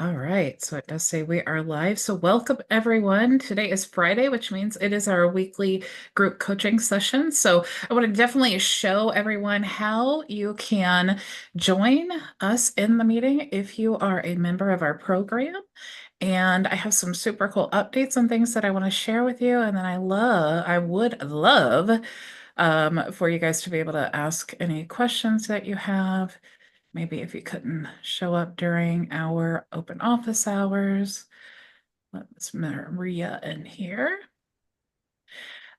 All right, so it does say we are live. So welcome everyone. Today is Friday, which means it is our weekly group coaching session. So I want to definitely show everyone how you can join us in the meeting if you are a member of our program. And I have some super cool updates and things that I want to share with you. And then I would love for you guys to be able to ask any questions that you have. Maybe if you couldn't show up during our open office hours. Let's Maria in here.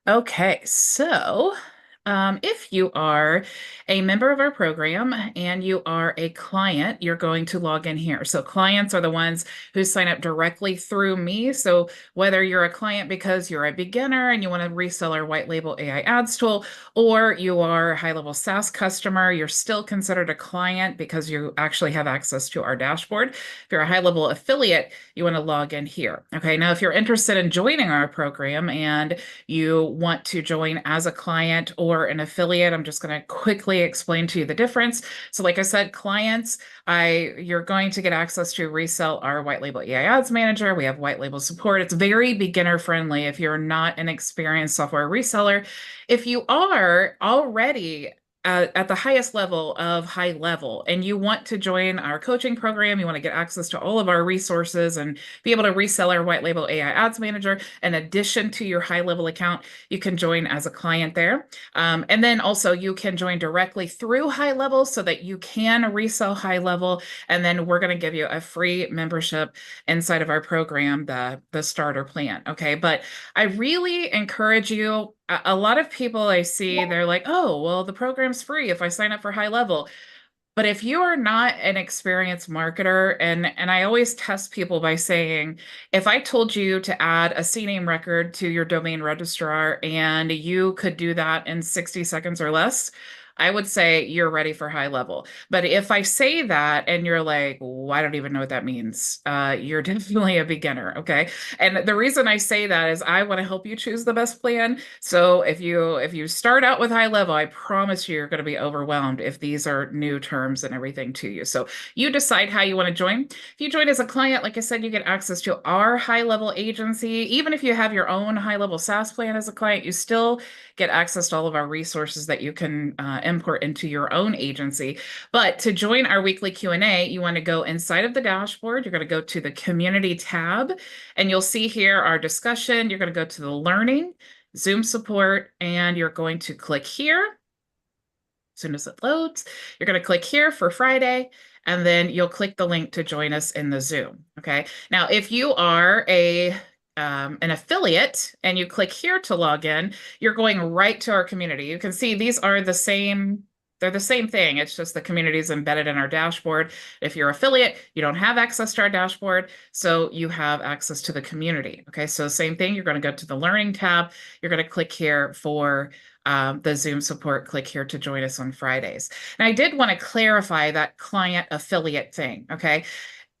Okay, so if you are a member of our program and you are a client, you're going to log in here. So clients are the ones who sign up directly through me. So whether you're a client because you're a beginner and you want to resell our white label AI ads tool, or you are a high-level SaaS customer, you're still considered a client because you actually have access to our dashboard. If you're a high-level affiliate, you want to log in here. Okay, now if you're interested in joining our program and you want to join as a client or an affiliate, I'm just going to quickly explain to you the difference. So like I said, clients, you're going to get access to resell our white label AI ads manager. We have white label support. It's very beginner friendly if you're not an experienced software reseller. If you are already at the highest level of HighLevel and you want to join our coaching program, you want to get access to all of our resources and be able to resell our white label AI ads manager in addition to your HighLevel account, you can join as a client there. And then also you can join directly through HighLevel so that you can resell HighLevel. And then we're going to give you a free membership inside of our program, the starter plan. Okay. But I really encourage you. A lot of people I see, they're like, oh, well, the program's free if I sign up for HighLevel. But if you are not an experienced marketer, and I always test people by saying, if I told you to add a CNAME record to your domain registrar and you could do that in 60 seconds or less, I would say you're ready for HighLevel. But if I say that and you're like, well, I don't even know what that means, you're definitely a beginner, okay? And the reason I say that is I want to help you choose the best plan. So if you start out with HighLevel, I promise you you're going to be overwhelmed if these are new terms and everything to you. So you decide how you want to join. If you join as a client, like I said, you get access to our HighLevel agency. Even if you have your own HighLevel SaaS plan as a client, you still get access to all of our resources that you can import into your own agency. But to join our weekly Q&A, you want to go inside of the dashboard. You're going to go to the community tab, and you'll see here our discussion. You're going to go to the learning, Zoom support, and you're going to click here. As soon as it loads, you're going to click here for Friday, and then you'll click the link to join us in the Zoom. Okay. Now, if you are an affiliate and you click here to log in, you're going right to our community. You can see these are the same. They're the same thing. It's just the community is embedded in our dashboard. If you're affiliate, you don't have access to our dashboard, so you have access to the community. Okay, so same thing. You're going to go to the learning tab. You're going to click here for the Zoom support. Click here to join us on Fridays. And I did want to clarify that client affiliate thing. Okay,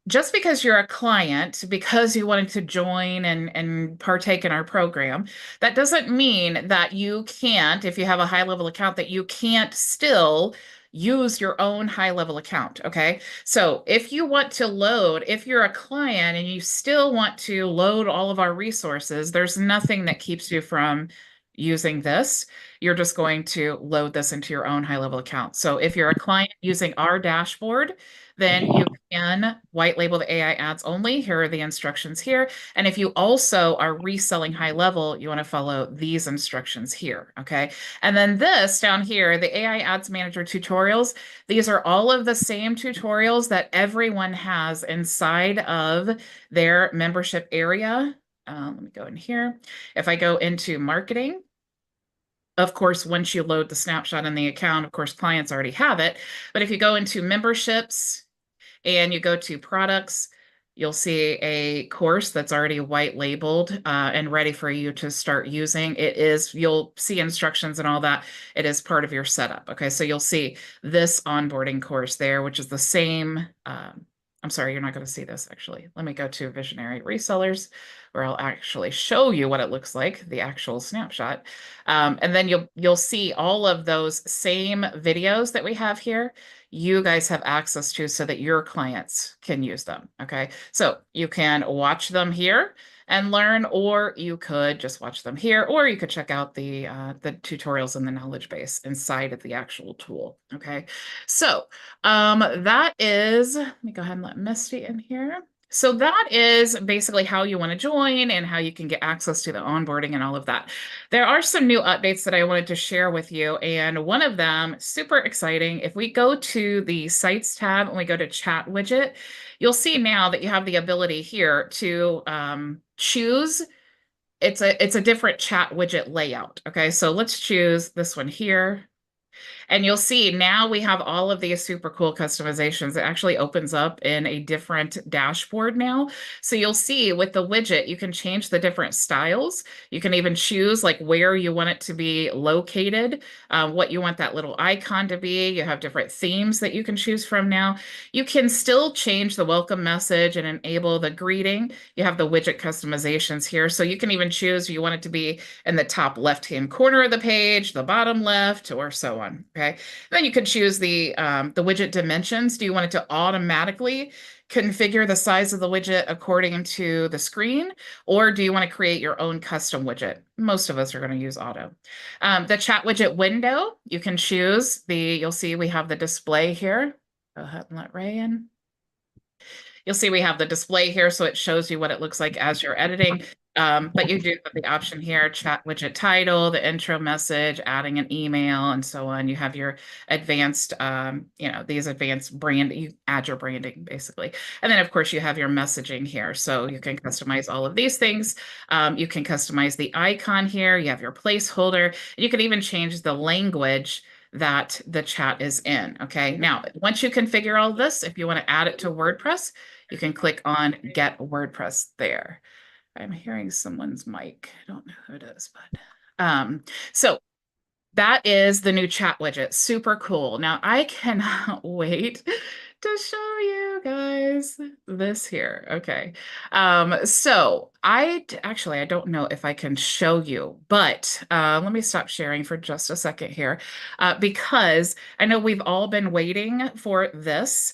just because you're a client, because you wanted to join and partake in our program, that doesn't mean that you can't, if you have a HighLevel account, that you can't still use your own HighLevel account. Okay. So if you want to load, if you're a client and you still want to load all of our resources, there's nothing that keeps you from using this. You're just going to load this into your own HighLevel account. So if you're a client using our dashboard, then you can white label the AI ads only. Here are the instructions here. And if you also are reselling HighLevel, you want to follow these instructions here. Okay. And then this down here, the AI ads manager tutorials, these are all of the same tutorials that everyone has inside of their membership area. Let me go in here. If I go into marketing, of course, once you load the snapshot in the account, of course, clients already have it. But if you go into memberships and you go to products, you'll see a course that's already white labeled and ready for you to start using. You'll see instructions and all that. It is part of your setup. Okay, so you'll see this onboarding course there, which is the same. I'm sorry, you're not going to see this actually. Let me go to Visionary Resellers, where I'll actually show you what it looks like, the actual snapshot. And then you'll see all of those same videos that we have here. you guys have access to so that your clients can use them. Okay. So you can watch them here and learn, or you could just watch them here, or you could check out the tutorials in the knowledge base inside of the actual tool. Okay. So that is, let me go ahead and let Misty in here. So that is basically how you want to join and how you can get access to the onboarding and all of that. There are some new updates that I wanted to share with you, and one of them, super exciting. If we go to the Sites tab and we go to Chat Widget, you'll see now that you have the ability here to choose. It's a different chat widget layout. Okay, so let's choose this one here. And you'll see now we have all of these super cool customizations. It actually opens up in a different dashboard now. So you'll see with the widget, you can change the different styles. You can even choose like where you want it to be located, what you want that little icon to be. You have different themes that you can choose from now. You can still change the welcome message and enable the greeting. You have the widget customizations here. So you can even choose if you want it to be in the top left-hand corner of the page, the bottom left, or so on. Okay. Then you could choose the widget dimensions. Do you want it to automatically configure the size of the widget according to the screen, or do you want to create your own custom widget? Most of us are going to use auto. The chat widget window, you can choose you'll see we have the display here. Go ahead and let Ray in. You'll see we have the display here, so it shows you what it looks like as you're editing. But you do have the option here, chat widget title, the intro message, adding an email, and so on. You have your advanced, these advanced brand, you add your branding basically. And then of course you have your messaging here. So you can customize all of these things. You can customize the icon here. You have your placeholder. You can even change the language that the chat is in. Okay. Now, once you configure all this, if you want to add it to WordPress, you can click on Get WordPress there. I'm hearing someone's mic. I don't know who it is, but so that is the new chat widget. Super cool. Now I cannot wait to show you guys this here. Okay. So I don't know if I can show you, but let me stop sharing for just a second here because I know we've all been waiting for this.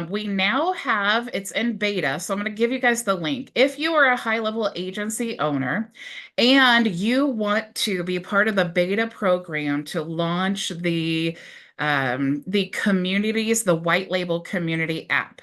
We now have, it's in beta, so I'm going to give you guys the link. If you are a high-level agency owner and you want to be part of the beta program to launch the communities, the white label community app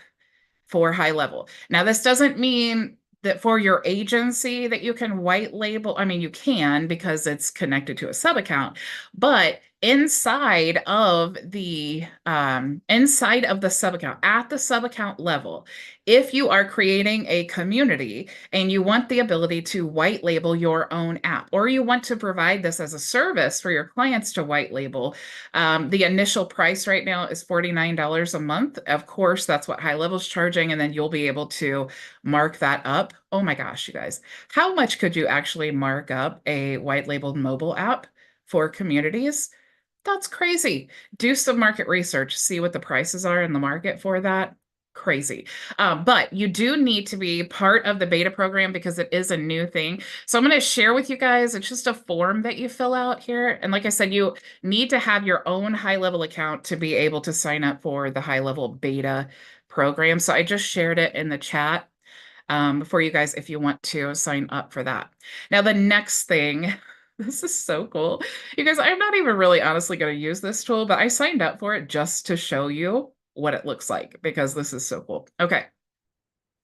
for HighLevel. Now, this doesn't mean that for your agency that you can white label. I mean, you can because it's connected to a sub account, but inside of the sub account, at the sub account level, if you are creating a community and you want the ability to white label your own app, or you want to provide this as a service for your clients to white label, the initial price right now is $49 a month. Of course, that's what HighLevel's charging, and then you'll be able to mark that up. Oh my gosh, you guys, how much could you actually mark up a white labeled mobile app for communities? That's crazy. Do some market research, see what the prices are in the market for that. Crazy. But you do need to be part of the beta program because it is a new thing. So I'm going to share with you guys, it's just a form that you fill out here. And like I said, you need to have your own HighLevel account to be able to sign up for the HighLevel beta program. So I just shared it in the chat for you guys if you want to sign up for that. Now, the next thing, this is so cool. You guys, I'm not even really honestly going to use this tool, but I signed up for it just to show you what it looks like because this is so cool. Okay.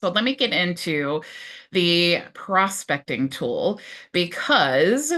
So let me get into the prospecting tool because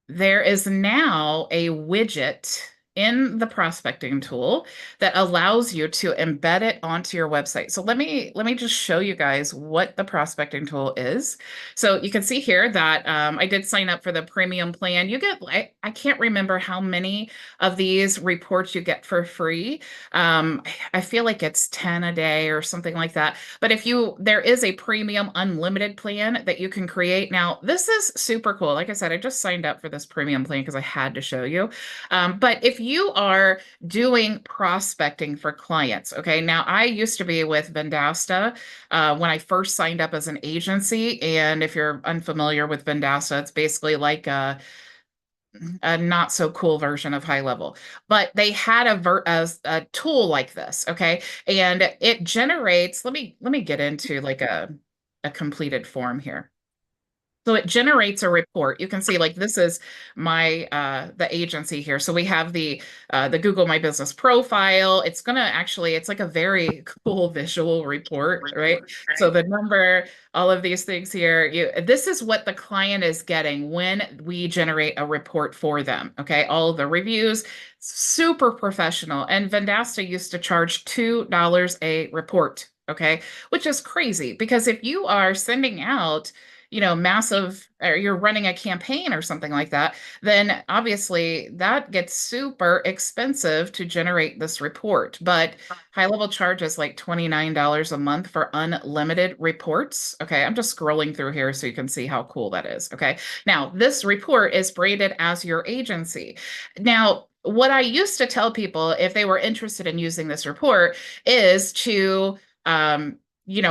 there is now a widget in the prospecting tool that allows you to embed it onto your website. So let me just show you guys what the prospecting tool is. So you can see here that I did sign up for the premium plan. You get, I can't remember how many of these reports you get for free. I feel like it's 10 a day or something like that. But there is a premium unlimited plan that you can create. Now, this is super cool. Like I said, I just signed up for this premium plan because I had to show you. But if you are doing prospecting for clients, okay, now I used to be with Vendasta when I first signed up as an agency. And if you're unfamiliar with Vendasta, it's basically like a not so cool version of HighLevel, but they had a tool like this, okay? And it generates, let me get into like a completed form here. So it generates a report. You can see like this is my the agency here. So we have the Google My Business profile. It's gonna actually, it's like a very cool visual report, right? So the number, all of these things here, this is what the client is getting when we generate a report for them. Okay, all of the reviews, super professional. And Vendasta used to charge $2 a report, okay, which is crazy because if you are sending out massive, or you're running a campaign or something like that, then obviously that gets super expensive to generate this report. But HighLevel charges like $29 a month for unlimited reports. Okay, I'm just scrolling through here so you can see how cool that is. Okay, now this report is branded as your agency. Now, what I used to tell people if they were interested in using this report is to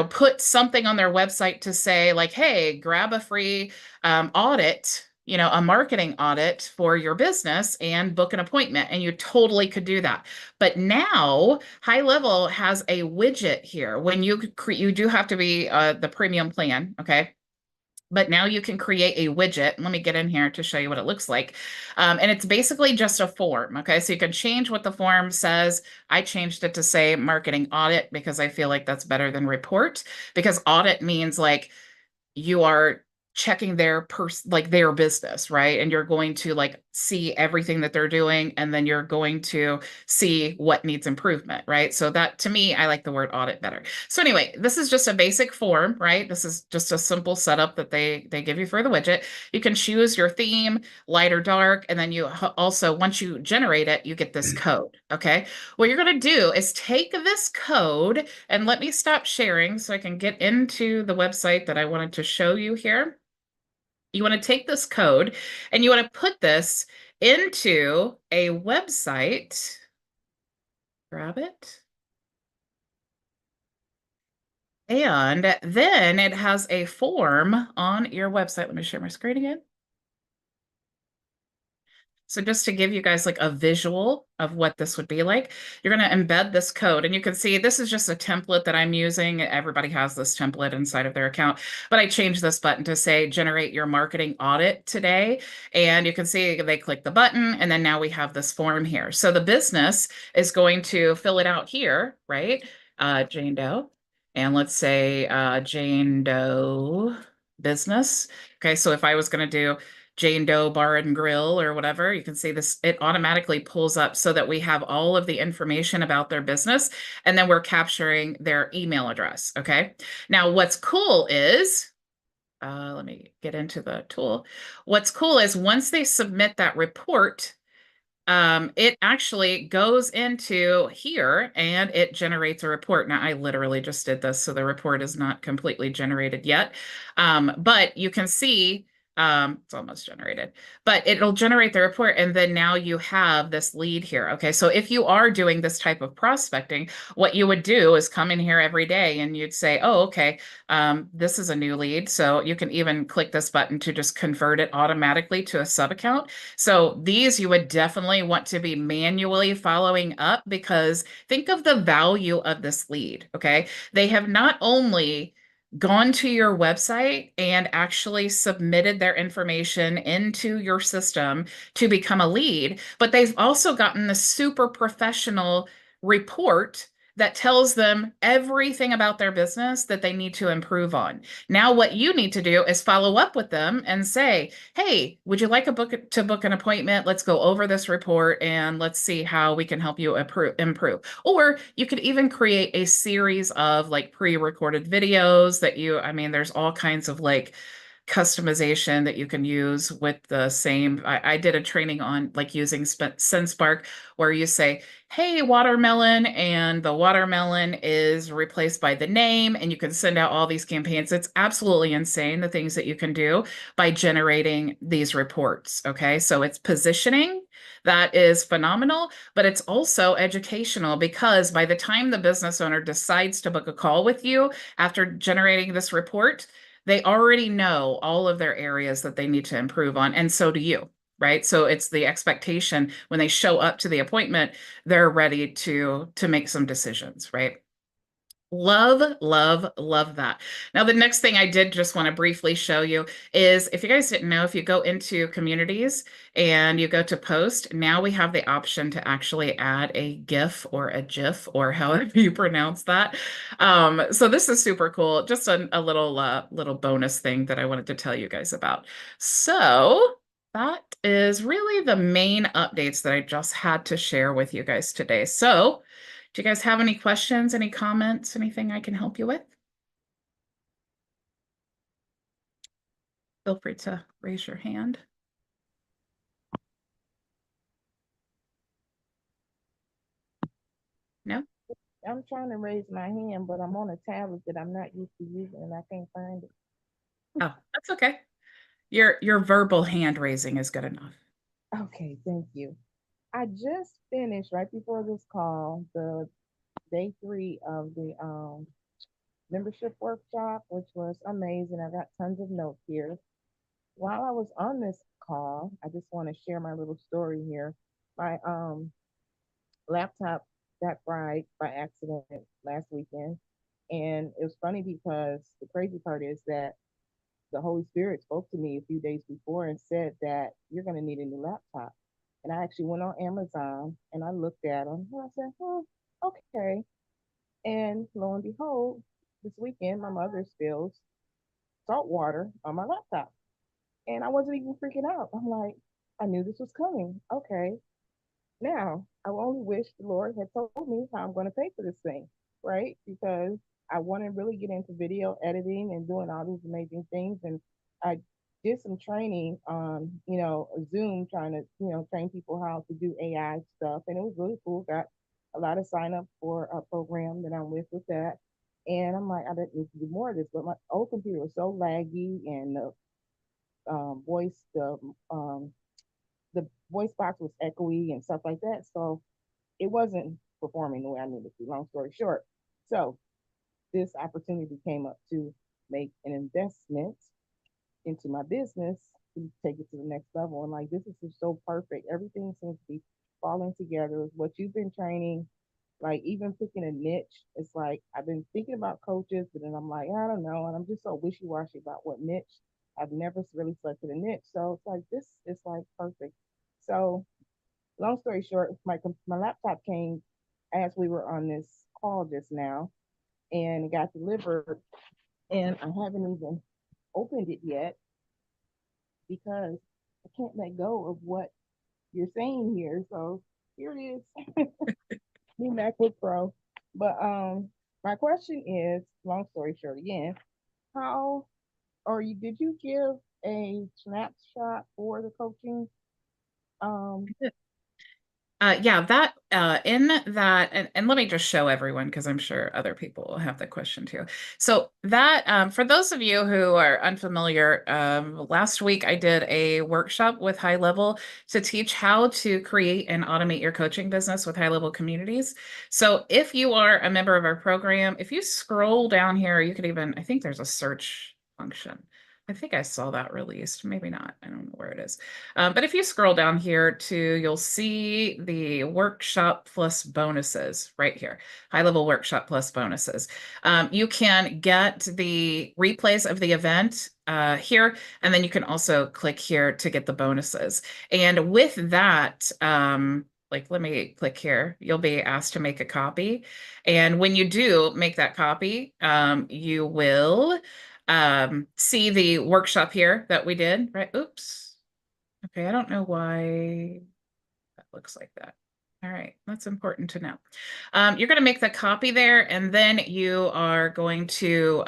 put something on their website to say like, hey, grab a free audit, a marketing audit for your business and book an appointment. And you totally could do that. But now HighLevel has a widget here. When you do have to be the premium plan, okay? But now you can create a widget. Let me get in here to show you what it looks like. And it's basically just a form. Okay, so you can change what the form says. I changed it to say marketing audit because I feel like that's better than report, because audit means like you are checking their business, right? And you're going to like see everything that they're doing, and then you're going to see what needs improvement, right? So that, to me, I like the word audit better. So anyway, this is just a basic form, right? This is just a simple setup that they give you for the widget. You can choose your theme, light or dark, and then you also, once you generate it, you get this code, okay? What you're going to do is take this code, and let me stop sharing so I can get into the website that I wanted to show you here. You want to take this code and you want to put this into a website. Grab it. And then it has a form on your website. Let me share my screen again. So just to give you guys like a visual of what this would be like, you're going to embed this code. And you can see this is just a template that I'm using. Everybody has this template inside of their account. But I changed this button to say, generate your marketing audit today. And you can see they click the button. And then now we have this form here. So the business is going to fill it out here, right? Jane Doe. And let's say Jane Doe business. Okay, so if I was going to do Jane Doe Bar and Grill or whatever, you can see this, it automatically pulls up so that we have all of the information about their business, and then we're capturing their email address, okay? Now, what's cool is, let me get into the tool. What's cool is once they submit that report, it actually goes into here and it generates a report. Now, I literally just did this, so the report is not completely generated yet. But you can see it's almost generated, but it'll generate the report. And then now you have this lead here. Okay, so if you are doing this type of prospecting, what you would do is come in here every day and you'd say, oh, okay, this is a new lead. So you can even click this button to just convert it automatically to a sub account. So these you would definitely want to be manually following up, because think of the value of this lead, okay? They have not only gone to your website and actually submitted their information into your system to become a lead, but they've also gotten the super professional report that tells them everything about their business that they need to improve on. Now, what you need to do is follow up with them and say, hey, would you like to book an appointment? Let's go over this report and let's see how we can help you improve. Or you could even create a series of like pre-recorded videos that there's all kinds of like customization that you can use with the same. I did a training on like using SendSpark, where you say, hey, watermelon, and the watermelon is replaced by the name, and you can send out all these campaigns. It's absolutely insane the things that you can do by generating these reports. Okay, so it's positioning that is phenomenal, but it's also educational, because by the time the business owner decides to book a call with you after generating this report, they already know all of their areas that they need to improve on, and so do you. right? So it's the expectation when they show up to the appointment, they're ready to make some decisions, right? Love, love, love that. Now, the next thing I did just want to briefly show you is if you guys didn't know, if you go into communities and you go to post, now we have the option to actually add a GIF or a GIF or however you pronounce that. So this is super cool. Just a little bonus thing that I wanted to tell you guys about. So that is really the main updates that I just had to share with you guys today. So do you guys have any questions, any comments, anything I can help you with? Feel free to raise your hand. No? I'm trying to raise my hand, but I'm on a tablet that I'm not used to using and I can't find it. Oh, that's okay. Your verbal hand raising is good enough. Okay, thank you. I just finished right before this call the day 3 of the membership workshop, which was amazing. I got tons of notes here. While I was on this call, I just want to share my little story here. My laptop got fried by accident last weekend. And it was funny because the crazy part is that the Holy Spirit spoke to me a few days before and said that you're going to need a new laptop. And I actually went on Amazon and I looked at them and I said, okay. And lo and behold, this weekend, my mother spills salt water on my laptop. And I wasn't even freaking out. I'm like, I knew this was coming. Okay. Now, I only wish the Lord had told me how I'm going to pay for this thing, right? Because I want to really get into video editing and doing all these amazing things. And I did some training on, Zoom, trying to, train people how to do AI stuff. And it was really cool. Got a lot of sign up for a program that I'm with that. And I'm like, I didn't need to do more of this, but my old computer was so laggy and the voice, the voice box was echoey and stuff like that. So it wasn't performing the way I needed to, long story short. So this opportunity came up to make an investment into my business to take it to the next level. And like, this is just so perfect. Everything seems to be falling together. What you've been training, like even picking a niche, it's like I've been thinking about coaches, but then I'm like, I don't know. And I'm just so wishy washy about what niche. I've never really selected a niche. So it's like, this is like perfect. So long story short, my laptop came as we were on this call just now, and it got delivered, and I haven't even opened it yet because I can't let go of what you're saying here. So here it is, new MacBook Pro. But my question is, long story short, again, how or you did you give a snapshot for the coaching? Um, Yeah, that in that, and let me just show everyone because I'm sure other people will have the question too. So that for those of you who are unfamiliar, last week I did a workshop with HighLevel to teach how to create and automate your coaching business with high-level communities. So if you are a member of our program, if you scroll down here, you could even, I think there's a search function. I think I saw that released, maybe not. I don't know where it is. But if you scroll down here to, you'll see the workshop plus bonuses right here, HighLevel workshop plus bonuses. You can get the replays of the event here, and then you can also click here to get the bonuses. And with that, like let me click here, you'll be asked to make a copy. And when you do make that copy, you will see the workshop here that we did, right? Oops. Okay, I don't know why that looks like that. All right, that's important to know. You're going to make the copy there, and then you are going to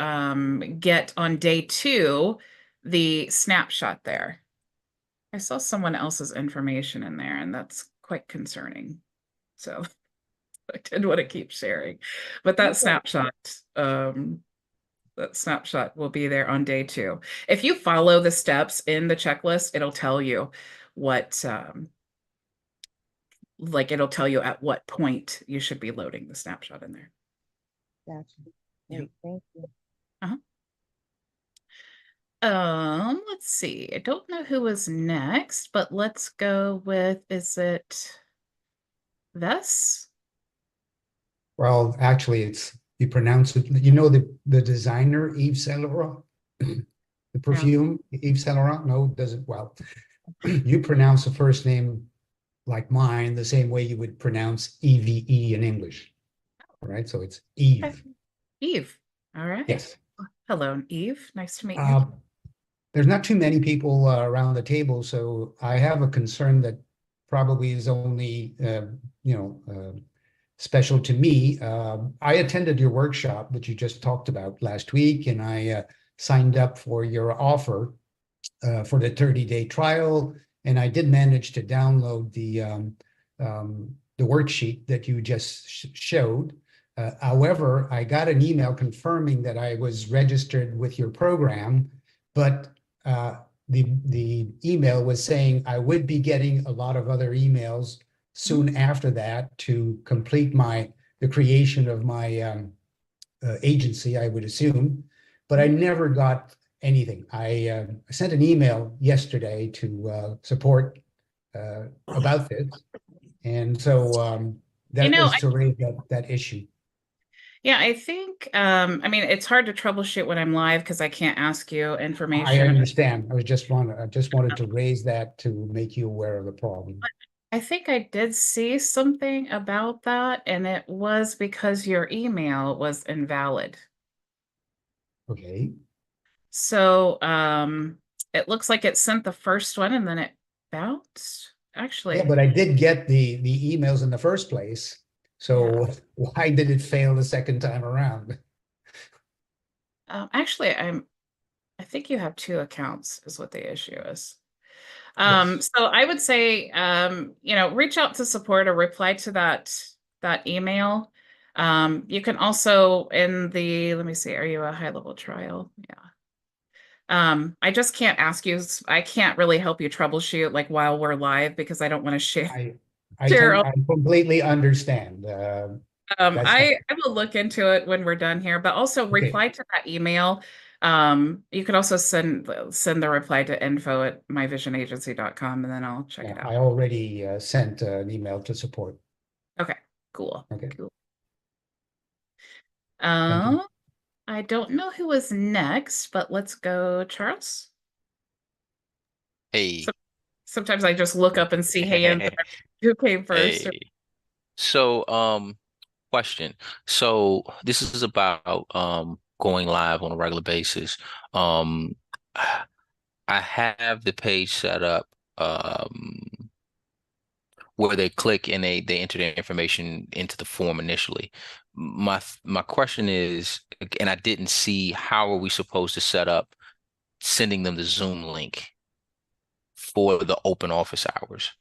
get on day 2 the snapshot there. I saw someone else's information in there, and that's quite concerning. So I did want to keep sharing. But that snapshot will be there on day 2. If you follow the steps in the checklist, it'll tell you what like it'll tell you at what point you should be loading the snapshot in there. gotcha. Yeah. Great, thank you. Uh-huh. let's see. I don't know who was next, but let's go with, is it this? Well, actually, it's you pronounce it. You know the designer Yves Saint Laurent, the Yeah. perfume Yves Saint Laurent. No, does it well. You pronounce the first name like mine the same way you would pronounce EVE in English, right? So it's Okay. Eve. Eve. All right. Yes. Hello, Eve. Nice to meet you. Uh, there's not too many people around the table, so I have a concern that probably is only you know special to me. I attended your workshop that you just talked about last week, and I signed up for your offer for the 30-day trial, and I did manage to download the worksheet that you just showed. However, I got an email confirming that I was registered with your program, but the email was saying I would be getting a lot of other emails soon after that to complete the creation of my agency, I would assume, but I never got anything. I sent an email yesterday to support about this, and so You that know, was to raise that issue. yeah, I think, I mean, it's hard to troubleshoot when I'm live because I can't ask you I information. understand. I just wanted to raise that to make you aware of the problem. I think I did see something about that, and it was because your email was invalid. Okay. So, it looks like it sent the first one and then it bounced. Yeah, Actually, but I did get the emails in the first place. yeah. So why did it fail the second time around? Actually, I think you have two accounts is what the issue is. Yes. So I would say, reach out to support or reply to that email. You can also let me see, are you a high level trial? Yeah. I just can't ask you, I can't really help you troubleshoot like while we're live because I don't want to share I share all. I completely understand. That's fine. I will look into it when we're done here, but also Okay. reply to that email. You can also send the reply to info@myvisionagency.com and then I'll check Yeah, it out. I already sent an email to support. Okay, cool. Okay. Cool. Thank you. Um, I don't know who was next, but let's go, Charles. So Hey. sometimes I just look up and see hands who came first. Hey. So, question. So this is about going live on a regular basis. Um I have the page set up where they click and they enter their information into the form initially. My question is, and I didn't see how are we supposed to set up sending them the Zoom link for the open office hours?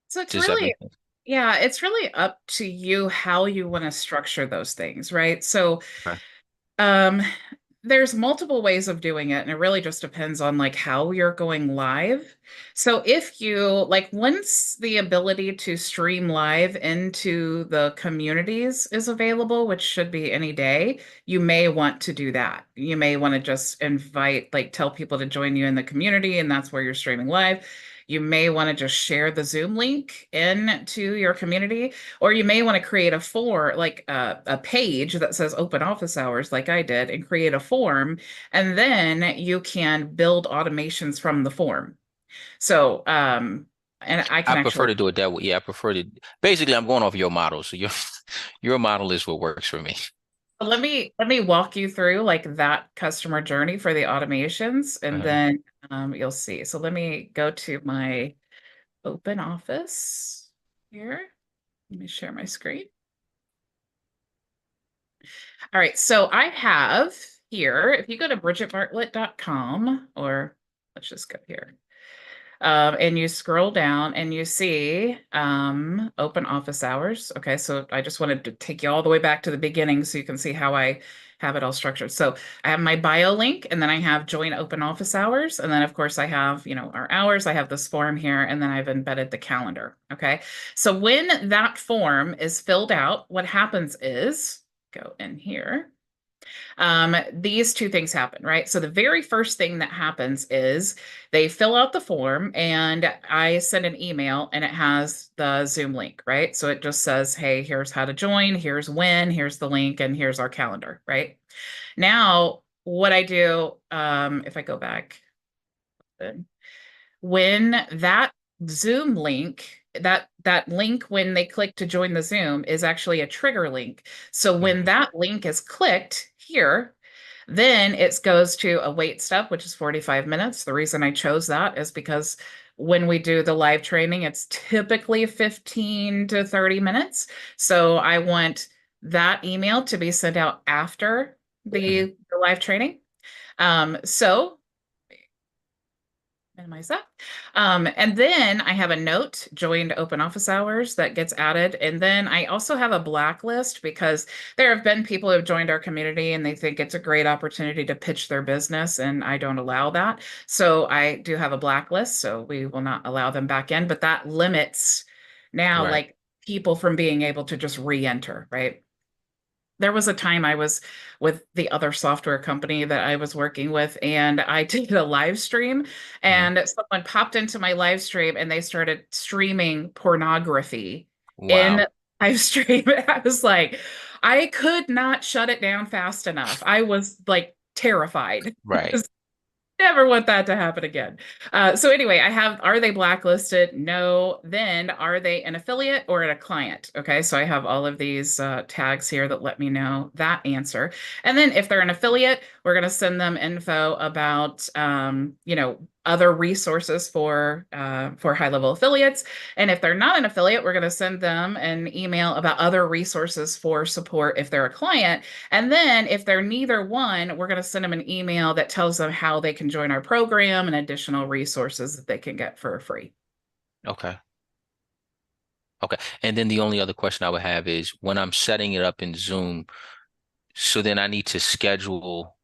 So it's Does that really, make sense? yeah, it's really up to you how you want to structure those things, right? So Okay. Um, there's multiple ways of doing it, and it really just depends on like how you're going live. So if you like once the ability to stream live into the communities is available, which should be any day, you may want to do that. You may want to just invite, like tell people to join you in the community, and that's where you're streaming live. You may want to just share the Zoom link into your community, or you may want to create a page that says open office hours, like I did, and create a form. And then you can build automations from the form. So, and I I can prefer actually, to do it that way. Yeah, I prefer to basically I'm going off your model. So your your model is what works for me. let me walk you through like that customer journey for the automations, and Uh-huh. then you'll see. So let me go to my open office here. Let me share my screen. All right, so I have here, if you go to bridgetbartlett.com, or let's just go here, and you scroll down and you see open office hours. Okay, so I just wanted to take you all the way back to the beginning so you can see how I have it all structured. So I have my bio link, and then I have join open office hours. And then, of course, I have, our hours. I have this form here, and then I've embedded the calendar. Okay, so when that form is filled out, what happens is go in here. These two things happen, right? So the very first thing that happens is they fill out the form and I send an email and it has the Zoom link, right? So it just says, hey, here's how to join, here's when, here's the link, and here's our calendar, right? Now, what I do, if I go back, when that Zoom link, that link when they click to join the Zoom is actually a trigger link. So when that link is clicked here, then it goes to a wait step, which is 45 minutes. The reason I chose that is because when we do the live training, it's typically 15 to 30 minutes. So I want that email to be sent out after the live training. So minimize that. And then I have a note, joined open office hours, that gets added. And then I also have a blacklist because there have been people who have joined our community and they think it's a great opportunity to pitch their business, and I don't allow that. So I do have a blacklist, so we will not allow them back in, but that limits now Right. like people from being able to just re-enter, right? There was a time I was with the other software company that I was working with, and I did a live stream, and someone popped into my live stream and they started streaming pornography in Wow. live stream. I was like, I could not shut it down fast enough. I was like terrified. Right. Never want that to happen again. So anyway, I have, are they blacklisted? No. Then are they an affiliate or a client? Okay, so I have all of these tags here that let me know that answer. And then if they're an affiliate, we're going to send them info about, other resources for high-level affiliates. And if they're not an affiliate, we're going to send them an email about other resources for support if they're a client. And then if they're neither one, we're going to send them an email that tells them how they can join our program and additional resources that they can get for free. Okay. Okay. And then the only other question I would have is when I'm setting it up in Zoom, so then I need to schedule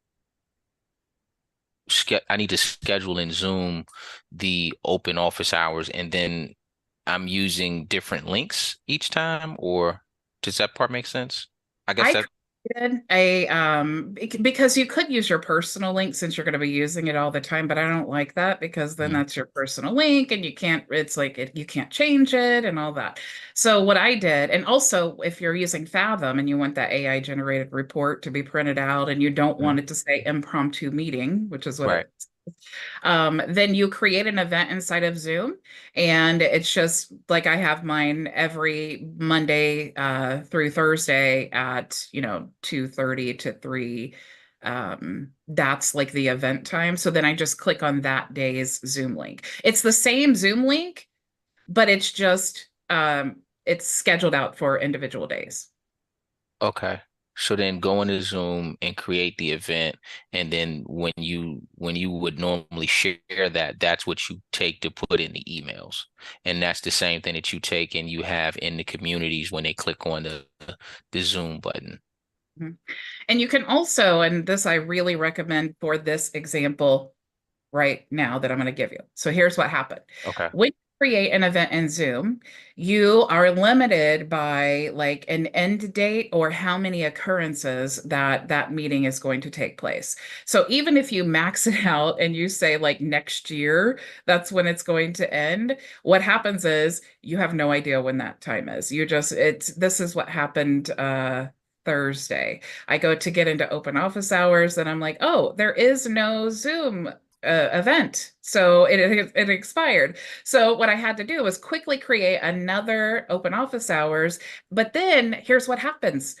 in Zoom the open office hours, and then I'm using different links each time, or does that part make sense? I guess I that created because you could use your personal link since you're going to be using it all the time, but I don't like that because then Mhm. that's your personal link and you can't, it's like you can't change it and all that. So what I did, and also if you're using Fathom and you want that AI generated report to be printed out and you don't want Mhm. it to say impromptu meeting, which is what Right. it then you create an event inside of Zoom, and it's just like I have mine every Monday through Thursday at 2:30 to 3. That's like the event time. So then I just click on that day's Zoom link. It's the same Zoom link, but it's just it's scheduled out for individual days. Okay. So then go into Zoom and create the event, and then when you would normally share that, that's what you take to put in the emails. And that's the same thing that you take and you have in the communities when they click on the Zoom button. Mhm. And you can also, and this I really recommend for this example right now that I'm going to give you. So here's what happened. Okay. When you create an event in Zoom, you are limited by like an end date or how many occurrences that meeting is going to take place. So even if you max it out and you say like next year, that's when it's going to end, what happens is you have no idea when that time is. This is what happened Thursday. I go to get into open office hours and I'm like, oh, there is no Zoom event. So it expired. So what I had to do was quickly create another open office hours. But then here's what happens.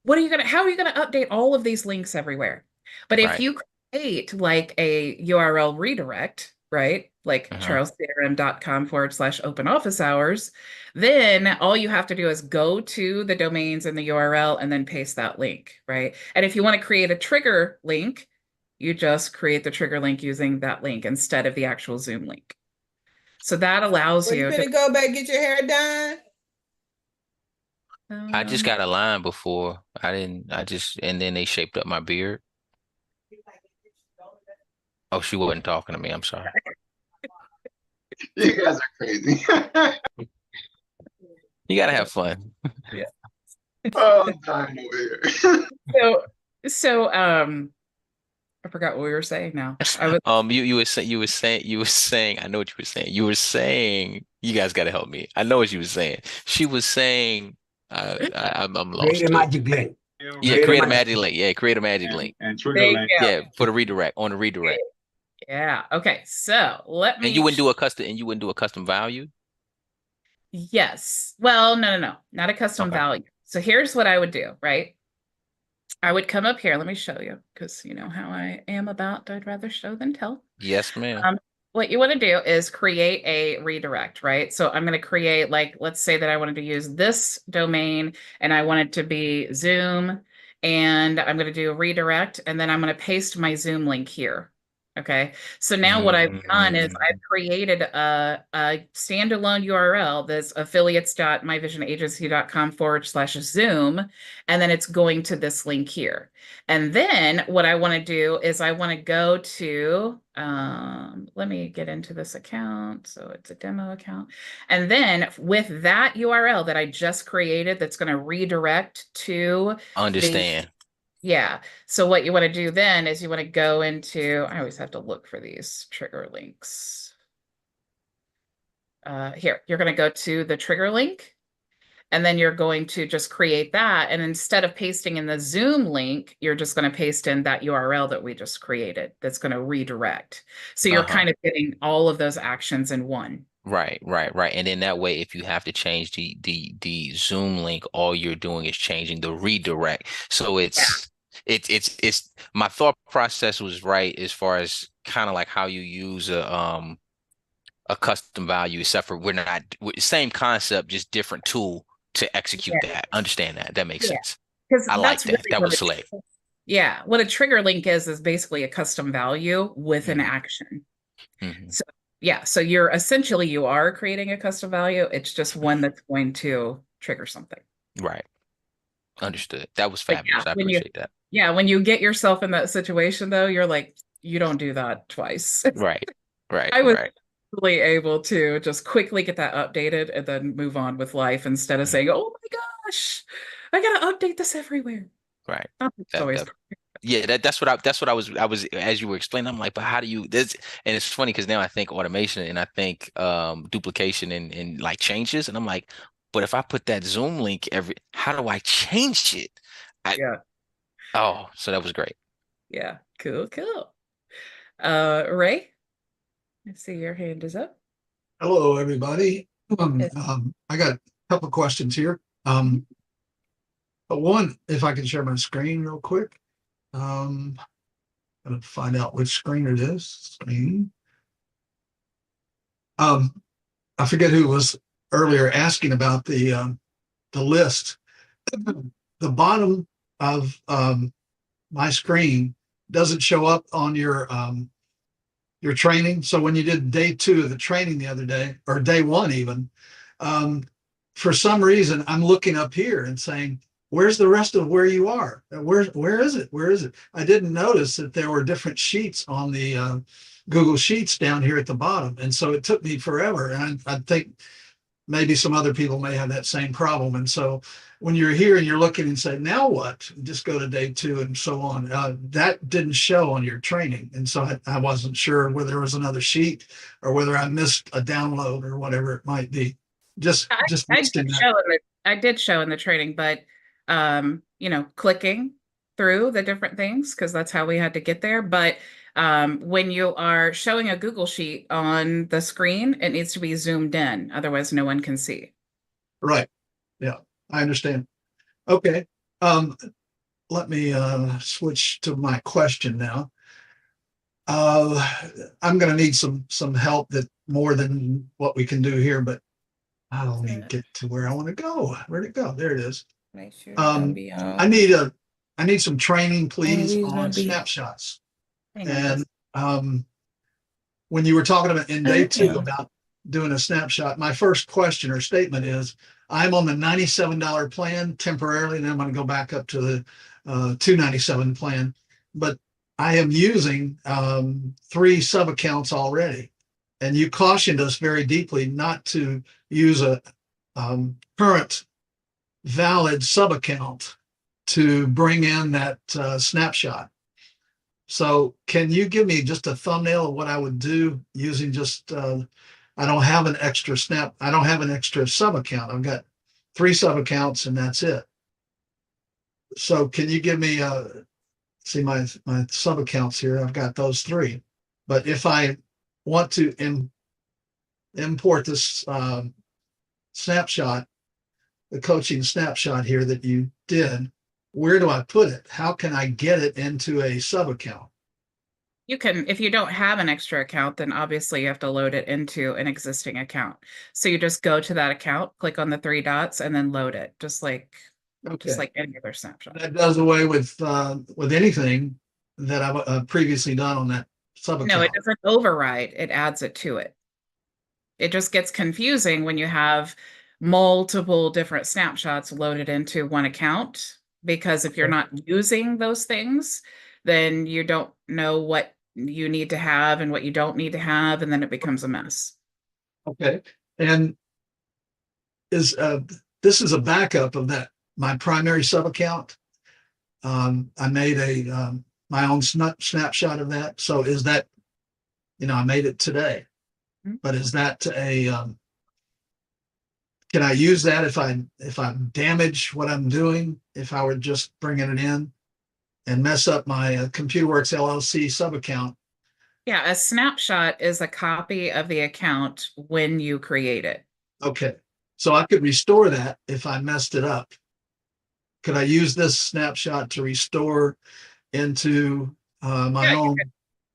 How are you gonna update all of these links everywhere? But if Right. you create like a URL redirect, right? Like Uh-huh. charlescrm.com/open office hours, then all you have to do is go to the domains and the URL and then paste that link, right? And if you want to create a trigger link, you just create the trigger link using that link instead of the actual Zoom link. So that allows Were you you finna go back get your hair done? I just to, got a line before. And then they shaped up my beard. Oh, she wasn't talking to me. I'm sorry. You guys are crazy. You gotta have fun. yeah. Oh, I'm dying over here. So So, I forgot what we were saying now. I was You were saying I know what you were saying. You were saying you guys got to help me. I know what you were saying. She was saying I'm Create lost a to it. magic link. Yeah, Create a create a magic magic link. Yeah, create a magic link. And there trigger you link. go. Yeah, for the redirect on the redirect. Yeah. Okay. So let And you me. wouldn't do a custom and you wouldn't do a custom value? Yes. Well, no, not a custom Okay. value. So here's what I would do, right? I would come up here. Let me show you because you know how I am about I'd rather show than tell. Yes, ma'am. What you want to do is create a redirect, right? So I'm going to create, like, let's say that I wanted to use this domain and I want it to be Zoom, and I'm going to do a redirect, and then I'm going to paste my Zoom link here. Okay. So now what I've done is I've created a standalone URL that's affiliates.myvisionagency.com/Zoom, and then it's going to this link here. And then what I want to do is I want to go to, let me get into this account. So it's a demo account. And then with that URL that I just created, that's going to redirect to Understand. yeah. So what you want to do then is you want to go into, I always have to look for these trigger links. Here, you're going to go to the trigger link. And then you're going to just create that. And instead of pasting in the Zoom link, you're just going to paste in that URL that we just created that's going to redirect. So you're kind of getting all of those actions in one. Right. And then that way, if you have to change the Zoom link, all you're doing is changing the redirect. So it's my thought process was right as far as kind of like how you use a custom value, except for same concept, just different tool to execute that. Understand that. That makes sense. Because I like that's that. really That what was select. yeah. What a trigger link is basically a custom value with an Mhm. action. Mhm. So yeah, so you are creating a custom value. It's just one that's going to trigger something. Right. Understood. That was But fabulous. I appreciate that. when you get yourself in that situation though, you're like, you don't do that twice. Right. I was Right. really able to just quickly get that updated and then move on with life instead of saying, oh my gosh, I gotta update this everywhere. Right. It's always Yeah, that's what I was as you were explaining, I'm like, but how do you this? And it's funny because now I think automation and I think duplication and like changes, and I'm like, but if I put that Zoom link how do I change it? yeah. So that was great. Yeah. Cool. Ray, I see your hand is up. Hello, everybody. I got a couple of questions here. But one, if I can share my screen real quick. Gonna find out which screen it is. Screen. I forget who was earlier asking about the list. The bottom of my screen doesn't show up on your training. So when you did day 2 of the training the other day, or day 1 even, for some reason I'm looking up here and saying, where's the rest of where you are? Where is it? Where is it? I didn't notice that there were different sheets on the Google Sheets down here at the bottom. And so it took me forever. And I think maybe some other people may have that same problem. And so when you're here and you're looking and say, now what? Just go to day 2 and so on. That didn't show on your training. And so I wasn't sure whether there was another sheet or whether I missed a download or whatever it might be. I did show in the training, but clicking through the different things, because that's how we had to get there. But when you are showing a Google Sheet on the screen, it needs to be zoomed in. Otherwise, no one can see. Right. Yeah, I understand. Okay. Let me switch to my question now. I'm going to need some help that more than what we can do here, but I'll get to where I want to go. Where'd it go? There it is. Make sure I need some training, please, on snapshots. And when you were talking about in day 2 about doing a snapshot, my first question or statement is, I'm on the $97 plan temporarily, and then I'm going to go back up to the $297 plan. But I am using 3 sub accounts already. And you cautioned us very deeply not to use a current valid sub account to bring in that snapshot. So can you give me just a thumbnail of what I would do using just, I don't have an extra I don't have an extra sub account. I've got 3 sub accounts and that's it. So can you give me, see my sub accounts here, I've got those 3. But if I want to import this snapshot, the coaching snapshot here that you did, where do I put it? How can I get it into a sub account? You can, if you don't have an extra account, then obviously you have to load it into an existing account. So you just go to that account, click on the 3 dots, and then load it, just like Okay, any other snapshot. that does away with anything that I've previously done on that sub No, it account. doesn't override, it adds it to it. It just gets confusing when you have multiple different snapshots loaded into one account, because if you're not using those things, then you don't know what you need to have and what you don't need to have, and then it becomes a mess. Okay, and is this is a backup of that my primary sub account. I made a my own snapshot of that. So is that, I made it today, but is that a can I use that if I damage what I'm doing, if I were just bringing it in and mess up my ComputerWorks LLC sub account? Yeah, a snapshot is a copy of the account when you create it. Okay, so I could restore that if I messed it up. Could I use this snapshot to restore into my own?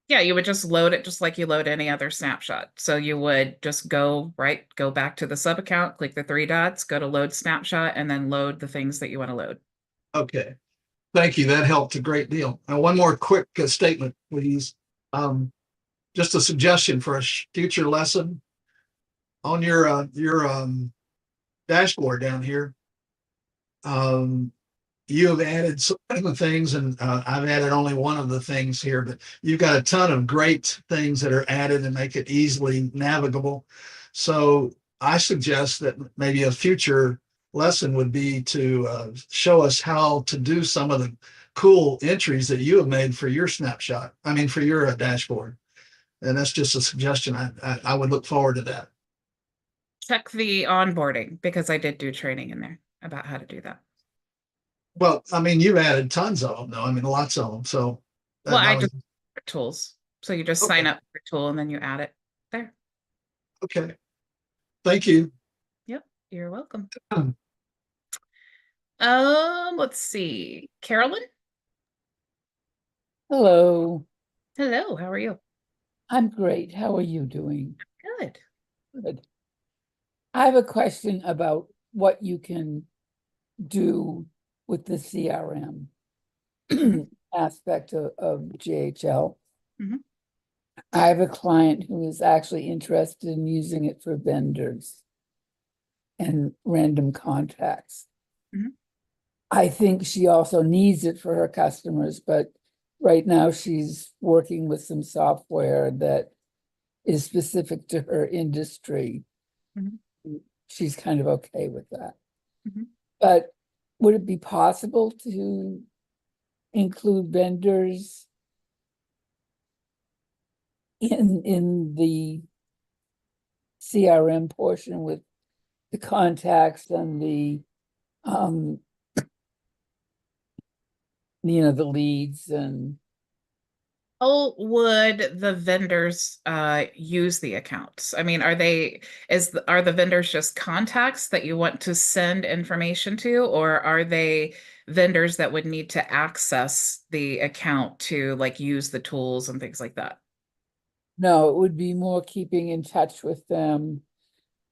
Yeah, you would just load it just like you load any other snapshot. So you would just go back to the sub account, click the 3 dots, go to load snapshot, and then load the things that you want to load. Okay, thank you. That helped a great deal. Now, one more quick statement, please. Just a suggestion for a future lesson on your dashboard down here. You have added some things, and I've added only one of the things here, but you've got a ton of great things that are added and make it easily navigable. So I suggest that maybe a future lesson would be to show us how to do some of the cool entries that you have made for your snapshot. I mean, for your dashboard. And that's just a suggestion. I would look forward to that. Check the onboarding, because I did do training in there about how to do that. Well, I mean, you've added tons of them, though. I mean, lots of them. So, Well, I just tools. So you just sign Okay. up for a tool and then you add it there. Okay. Thank you. Yep, you're welcome. Um, Let's see. Carolyn? Hello, Hello, how are you? I'm great. How are you doing? Good. Good. I have a question about what you can do with the CRM aspect of GHL. Mhm. I have a client who is actually interested in using it for vendors and random contacts. Mhm. I think she also needs it for her customers, but right now she's working with some software that is specific to her industry. Mhm. She's kind of okay with that. Mhm. But would it be possible to include vendors in the CRM portion with the contacts and the the leads? And How would the vendors use the accounts? I mean, are the vendors just contacts that you want to send information to, or are they vendors that would need to access the account to like use the tools and things like that? no, it would be more keeping in touch with them,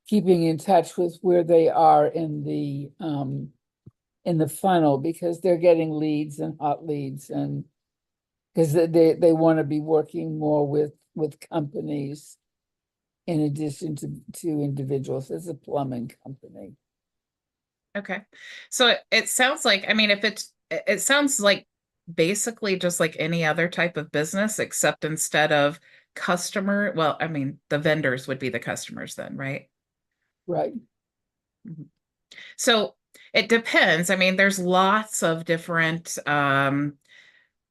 keeping in touch with where they are in the funnel, because they're getting leads and hot leads, and because they want to be working more with companies in addition to individuals. As a plumbing company. Okay. So it sounds like, I mean, it sounds like basically just like any other type of business, except instead of customer, well, I mean, the vendors would be the customers then, right? Right. Mhm. So It depends. I mean, there's lots of different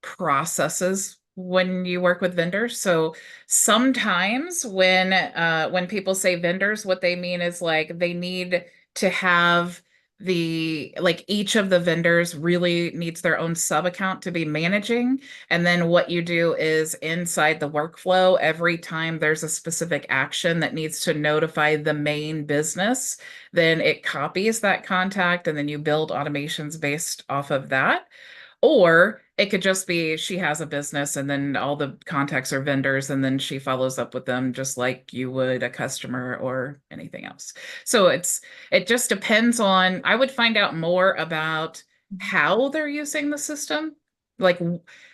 processes when you work with vendors. So sometimes when people say vendors, what they mean is like they need to have like each of the vendors really needs their own sub account to be managing. And then what you do is inside the workflow, every time there's a specific action that needs to notify the main business, then it copies that contact and then you build automations based off of that. Or it could just be she has a business and then all the contacts are vendors and then she follows up with them just like you would a customer or anything else. So it just depends on, I would find out more about how they're using the system. Like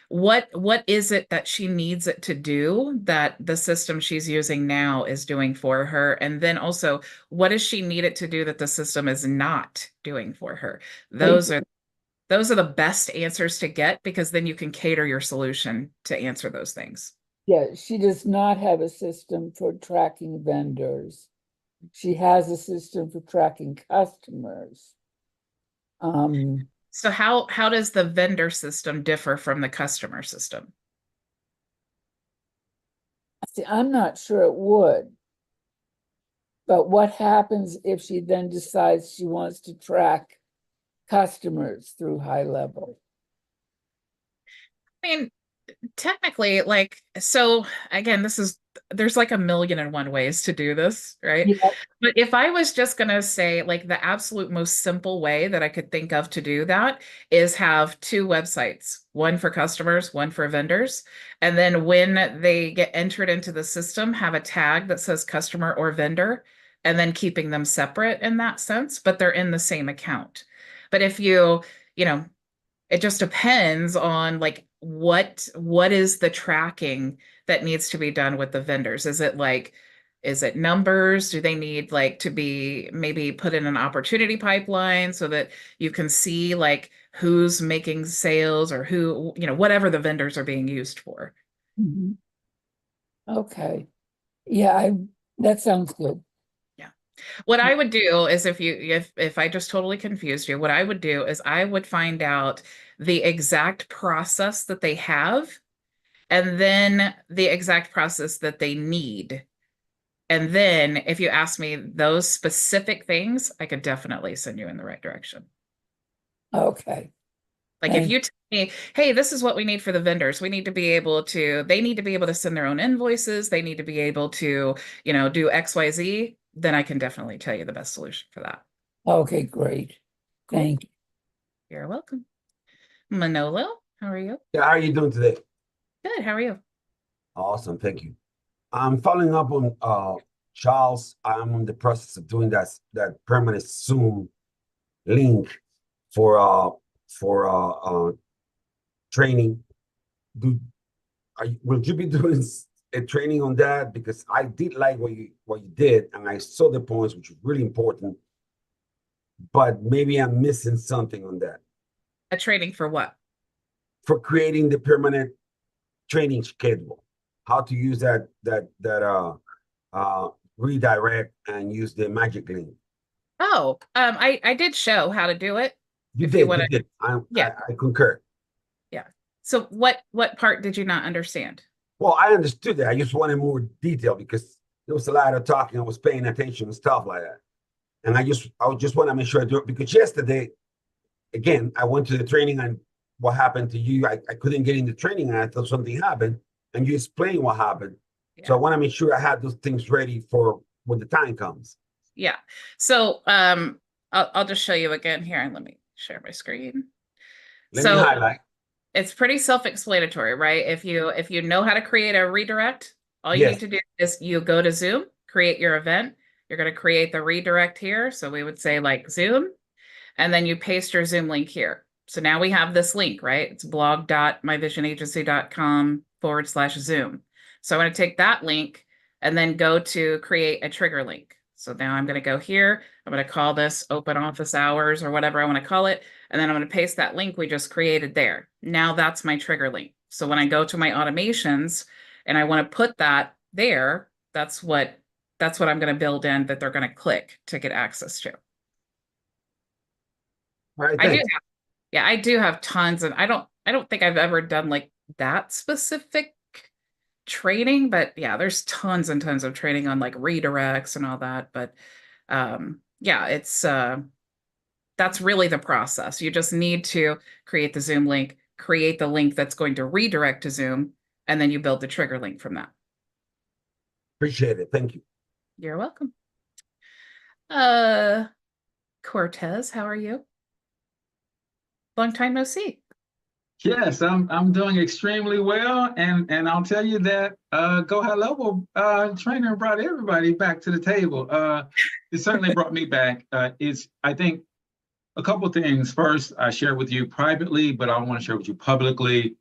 what is it that she needs it to do that the system she's using now is doing for her? And then also, what does she need it to do that the system is not doing for her? Those are the best answers to get because then you can cater your solution to answer those things. Yeah, she does not have a system for tracking vendors. She has a system for tracking customers. So how does the vendor system differ from the customer system? See, I'm not sure it would. But what happens if she then decides she wants to track customers through HighLevel? I mean, technically, like, so again, there's like a million and one ways to do this, right? Yeah. But if I was just going to say, like, the absolute most simple way that I could think of to do that is have two websites, one for customers, one for vendors. And then when they get entered into the system, have a tag that says customer or vendor, and then keeping them separate in that sense, but they're in the same account. But if you know, it just depends on like what is the tracking that needs to be done with the vendors. Is it numbers? Do they need like to be maybe put in an opportunity pipeline so that you can see like who's making sales or who, whatever the vendors are being used for? Mhm. Okay. Yeah, that sounds good. What I would do is if I just totally confused you, what I would do is I would find out the exact process that they have and then the exact process that they need. And then if you ask me those specific things, I could definitely send you in the right direction. Okay. Like if you tell me, hey, this is what we need for the vendors, they need to be able to send their own invoices. They need to be able to, do XYZ, then I can definitely tell you the best solution for that. Okay, great. Cool. Thank you. You're welcome. Manolo, how are you? Yeah, how are you doing today? Good. How are you? Awesome, thank you. I'm following up on Charles. I'm in the process of doing that permanent Zoom link for training. Will you be doing a training on that? Because I did like what you did, and I saw the points, which was really important. But maybe I'm missing something on that. A training for what? For creating the permanent training schedule, how to use that redirect and use the magic link. Oh, I did show how to do it. You If did, you want you to, did. yeah, I concur. yeah. So what part did you not understand? Well, I understood that. I just wanted more detail because there was a lot of talking. I was paying attention and stuff like that. And I just want to make sure I do it because yesterday, again, I went to the training and what happened to you, I couldn't get in the training and I thought something happened and you explained what happened. Yeah. So I want to make sure I had those things ready for when the time comes. Yeah. So I'll just show you again here and let me share my screen. Let me highlight. It's pretty self-explanatory, right? If you know how to create a redirect, all you Yes. need to do is you go to Zoom, create your event. You're going to create the redirect here. So we would say like Zoom, and then you paste your Zoom link here. So now we have this link, right? It's blog.myvisionagency.com/Zoom. So I'm going to take that link and then go to create a trigger link. So now I'm going to go here. I'm going to call this open office hours or whatever I want to call it. And then I'm going to paste that link we just created there. Now that's my trigger link. So when I go to my automations and I want to put that there, that's what I'm going to build in that they're going to click to get access to. All right, I do thanks. have, yeah, I do have tons, and I don't think I've ever done like that specific training, but yeah, there's tons and tons of training on like redirects and all that. But yeah, it's that's really the process. You just need to create the Zoom link, create the link that's going to redirect to Zoom, and then you build the trigger link from that. Appreciate it. Thank you. You're welcome. Uh, Cortez, how are you? Long time no see. Yes, I'm doing extremely well, and I'll tell you that Go High Level trainer brought everybody back to the table. It certainly brought me back. It's I think a couple of things. First, I share with you privately, but I want to share with you publicly.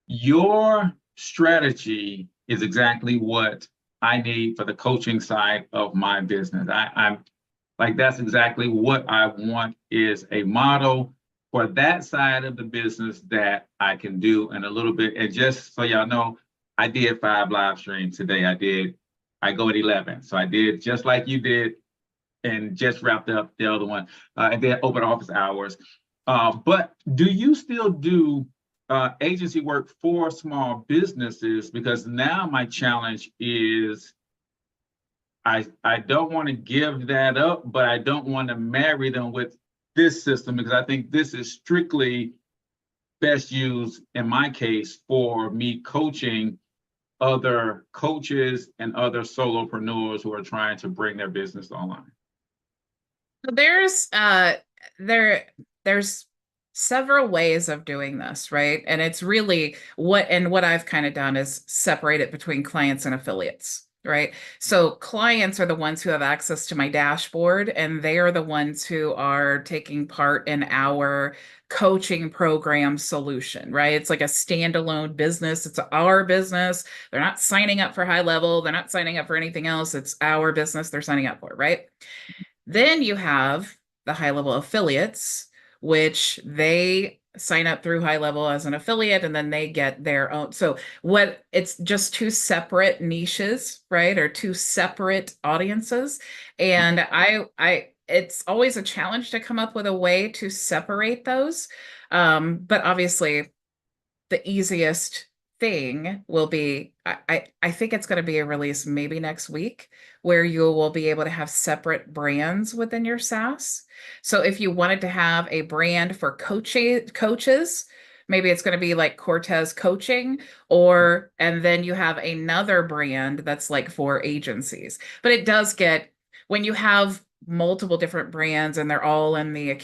Your strategy is exactly what I need for the coaching side of my business. I'm like that's exactly what I want is a model for that side of the business that I can do in a little bit. And just so y'all know, I did 5 live streams today. I go at 11. So I did just like you did and just wrapped up the other one. And then open office hours. But do you still do agency work for small businesses? Because now my challenge is I don't want to give that up, but I don't want to marry them with this system because I think this is strictly best used in my case for me coaching other coaches and other solopreneurs who are trying to bring their business online. So there's several ways of doing this, right? And it's really what I've kind of done is separate it between clients and affiliates, right? So clients are the ones who have access to my dashboard, and they are the ones who are taking part in our coaching program solution, right? It's like a standalone business. It's our business. They're not signing up for High Level. They're not signing up for anything else. It's our business they're signing up for, right? Then you have the High Level affiliates, which they sign up through High Level as an affiliate, and then they get their own. So it's just two separate niches, right? Or two separate audiences. And it's always a challenge to come up with a way to separate those. But obviously the easiest thing will be, I think it's going to be a release maybe next week where you will be able to have separate brands within your SaaS. So if you wanted to have a brand for coaches, maybe it's going to be like Cortez Coaching, and then you have another brand that's like for agencies. But it does get, when you have multiple different brands and they're all in the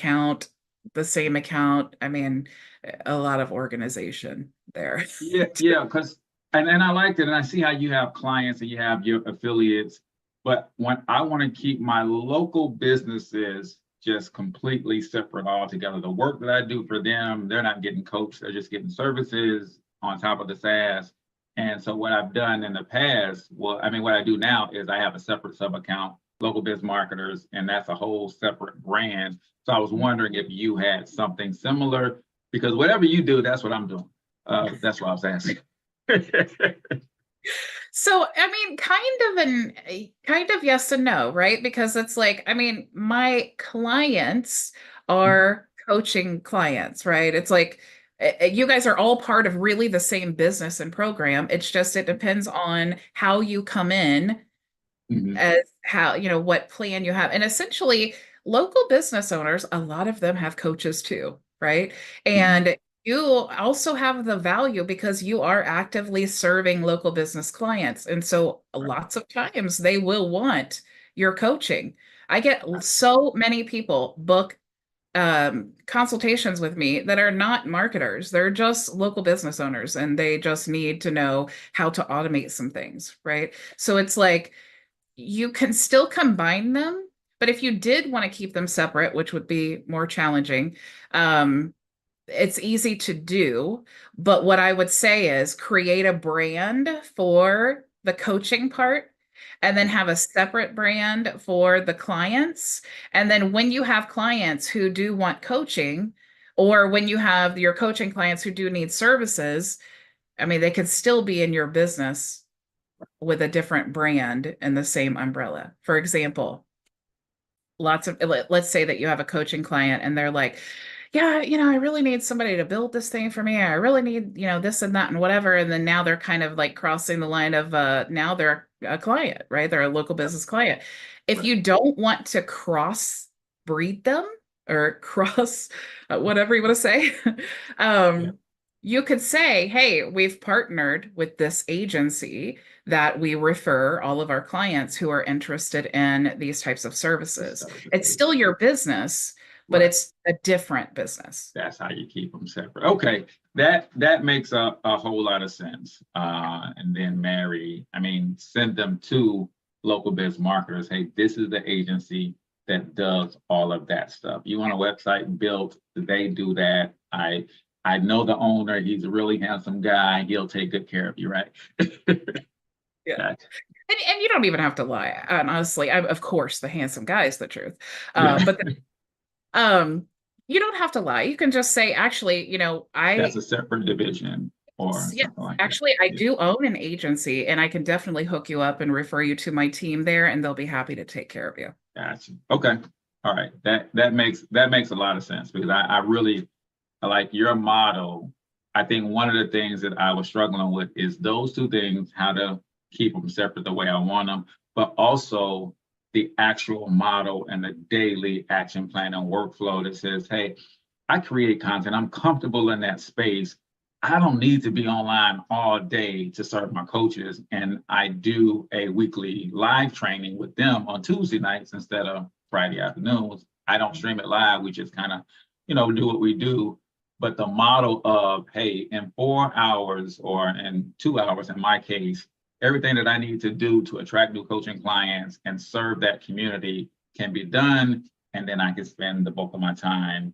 same account, I mean, a lot of organization there. Yeah, because and I liked it, and I see how you have clients and you have your affiliates, but when I want to keep my local businesses just completely separate altogether. The work that I do for them, they're not getting coached, they're just getting services on top of the SaaS. And so what I've done in the past, what I do now is I have a separate sub account, local biz marketers, and that's a whole separate brand. So I was wondering if you had something similar, because whatever you do, that's what I'm doing. That's what I was asking. So, I mean, kind of yes and no, right? Because it's like, I mean, my clients are coaching clients, right? It's like you guys are all part of really the same business and program. It's just, it depends on how you come in, as how, what plan you have. And essentially, local business owners, a lot of them have coaches too, right? And you also have the value because you are actively serving local business clients. And so lots of times they will want your coaching. I get so many people book consultations with me that are not marketers. They're just local business owners, and they just need to know how to automate some things, right? So it's like, you can still combine them, but if you did want to keep them separate, which would be more challenging, it's easy to do. But what I would say is create a brand for the coaching part, and then have a separate brand for the clients. And then when you have clients who do want coaching, or when you have your coaching clients who do need services, I mean, they could still be in your business with a different brand in the same umbrella. For example, let's say that you have a coaching client and they're like, yeah, I really need somebody to build this thing for me. I really need, this and that and whatever. And then now they're kind of like crossing the line of now they're a client, right? They're a local business client. If Right. you don't want to cross breed them or cross whatever you want to say, you could say, hey, we've partnered with this agency that we refer all of our clients who are interested in these types of services. It's still your business, but Right. it's a different business. That's how you keep them separate. Okay, that makes a whole lot of sense. And then send them to local biz marketers. Hey, this is the agency that does all of that stuff. You want a website built, they do that. I know the owner, he's a really handsome guy. He'll take good care of you, right? Yeah. Gotcha. And you don't even have to lie. And honestly, of course, the handsome guy is the truth. Yeah. But you don't have to lie. You can just say, actually, That's a separate division or yeah, something like actually, that. I do own an agency, and I can definitely hook you up and refer you to my team there, and they'll be happy to take care of you. Gotcha. Okay. All right. That makes a lot of sense, because I really like your model. I think one of the things that I was struggling with is those two things, how to keep them separate the way I want them, but also the actual model and the daily action plan and workflow that says, hey, I create content, I'm comfortable in that space. I don't need to be online all day to serve my coaches. And I do a weekly live training with them on Tuesday nights instead of Friday afternoons. I don't stream it live. We just kind of, do what we do. But the model of, hey, in 4 hours or in 2 hours, in my case, everything that I need to do to attract new coaching clients and serve that community can be done. And then I can spend the bulk of my time,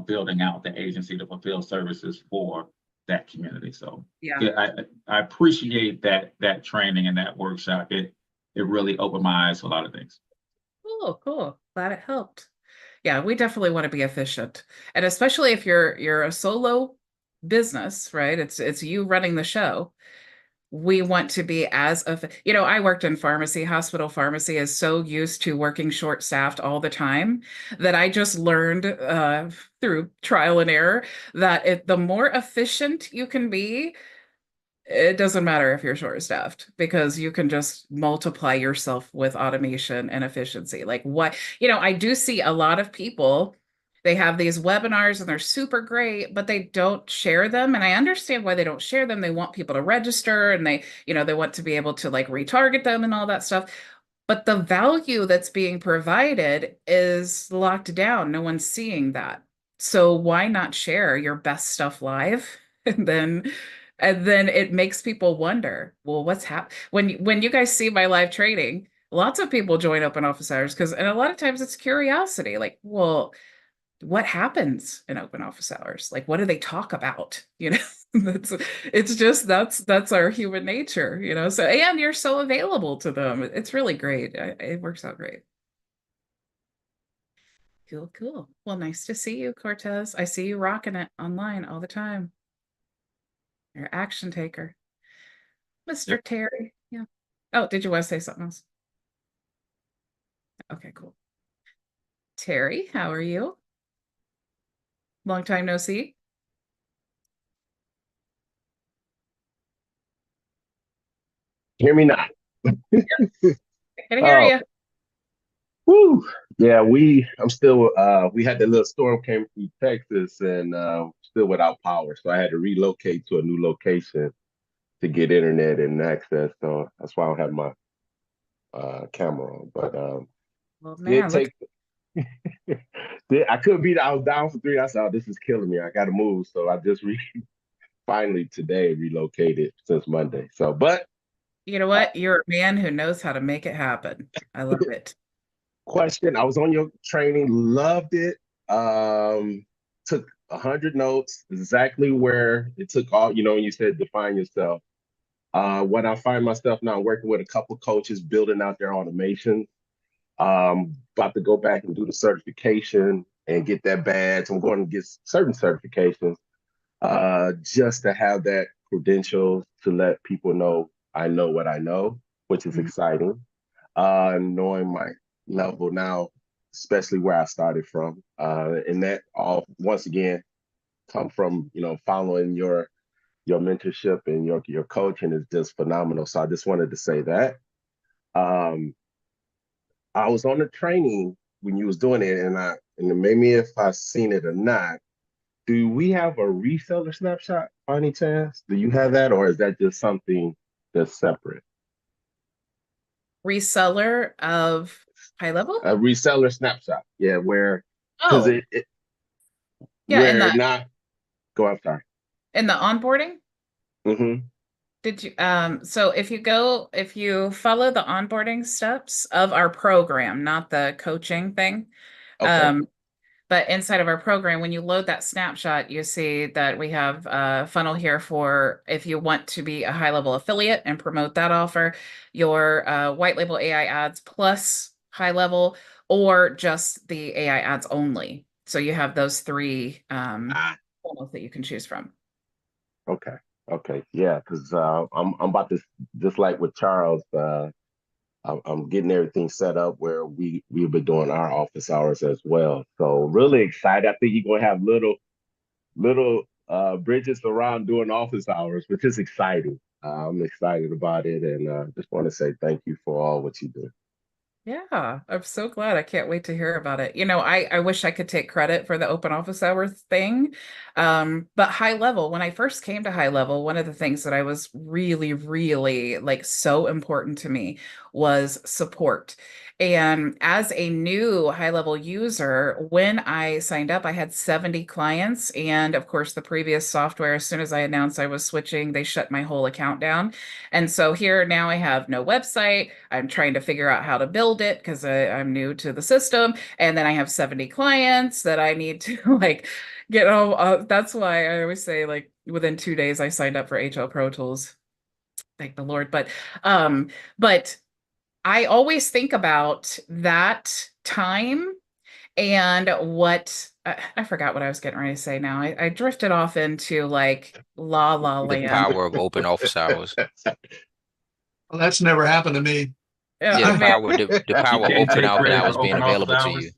building out the agency to fulfill services for that community. So Yeah. I appreciate that training and that workshop. It really opened my eyes to a lot of things. Cool. Glad it helped. Yeah, we definitely want to be efficient. And especially if you're a solo business, right? It's you running the show. We want to be I worked in pharmacy. Hospital pharmacy is so used to working short-staffed all the time that I just learned through trial and error that the more efficient you can be, it doesn't matter if you're short-staffed, because you can just multiply yourself with automation and efficiency. Like I do see a lot of people, they have these webinars and they're super great, but they don't share them. And I understand why they don't share them. They want people to register, and they want to be able to like retarget them and all that stuff. But the value that's being provided is locked down. No one's seeing that. So why not share your best stuff live? And then it makes people wonder, well, what's happening when you guys see my live training? Lots of people join open office hours and a lot of times it's curiosity, like, well, what happens in open office hours? Like, what do they talk about? That's our human nature. So, and you're so available to them. It's really great. It works out great. Cool. Well, nice to see you, Cortez. I see you rocking it online all the time. You're an action taker. Mr. Terry. Yeah. Oh, did you want to say something else? Okay, cool. Terry, how are you? Long time no see. Hear me now. I can hear you. Woo. Yeah, I'm still we had the little storm came through Texas, and still without power. So I had to relocate to a new location to get internet and access. So that's why I don't have my camera on. But Well, did man, take I couldn't beat it. I was down for 3. I said, oh, this is killing me. I gotta move. So I just finally today relocated since Monday. So but you know what? You're a man who knows how to make it happen. I love it. question. I was on your training, loved it. Took 100 notes, exactly where it took all, you said define yourself. What I find myself now working with a couple coaches building out their automation. About to go back and do the certification and get that badge. I'm going to get certain certifications just to have that credentials to let people know I know what I know, which is exciting. Knowing my level now especially where I started from. And that all once again come from, following your mentorship and your coaching is just phenomenal. So I just wanted to say that. Um, I was on the training when you was doing it, and maybe if I seen it or not. Do we have a reseller snapshot by any chance? Do you have that, or is that just something that's separate? Reseller of HighLevel? A reseller snapshot, yeah, where because Oh, it yeah, in where the not go. I'm sorry. onboarding. Mm-hmm. Did you so if you follow the onboarding steps of our program, not the coaching thing, Okay. but inside of our program, when you load that snapshot, you see that we have a funnel here for if you want to be a HighLevel affiliate and promote that offer, your white label AI ads plus HighLevel, or just the AI ads only. So you have those three funnels that you can choose from. Okay. Okay. Yeah, because I'm about to, just like with Charles. I'm getting everything set up where we've been doing our office hours as well. So really excited. I think you're gonna have little Bridgets around doing office hours, which is exciting. I'm excited about it, and just want to say thank you for all what you do. Yeah, I'm so glad. I can't wait to hear about it. I wish I could take credit for the open office hours thing. But HighLevel, when I first came to HighLevel, one of the things that I was really, really like so important to me was support. And as a new HighLevel user, when I signed up, I had 70 clients. And of course, the previous software, as soon as I announced I was switching, they shut my whole account down. And so here now I have no website. I'm trying to figure out how to build it because I'm new to the system. And then I have 70 clients that I need to like get home. That's why I always say like within 2 days I signed up for HL Pro Tools. Thank the Lord. But I always think about that time and what I forgot what I was getting ready to say now. I drifted off into like la la The land. power of open office hours. Well, that's never happened to me. Yeah, I mean, the You power of can't take open credit hours for being open office available to you. hours.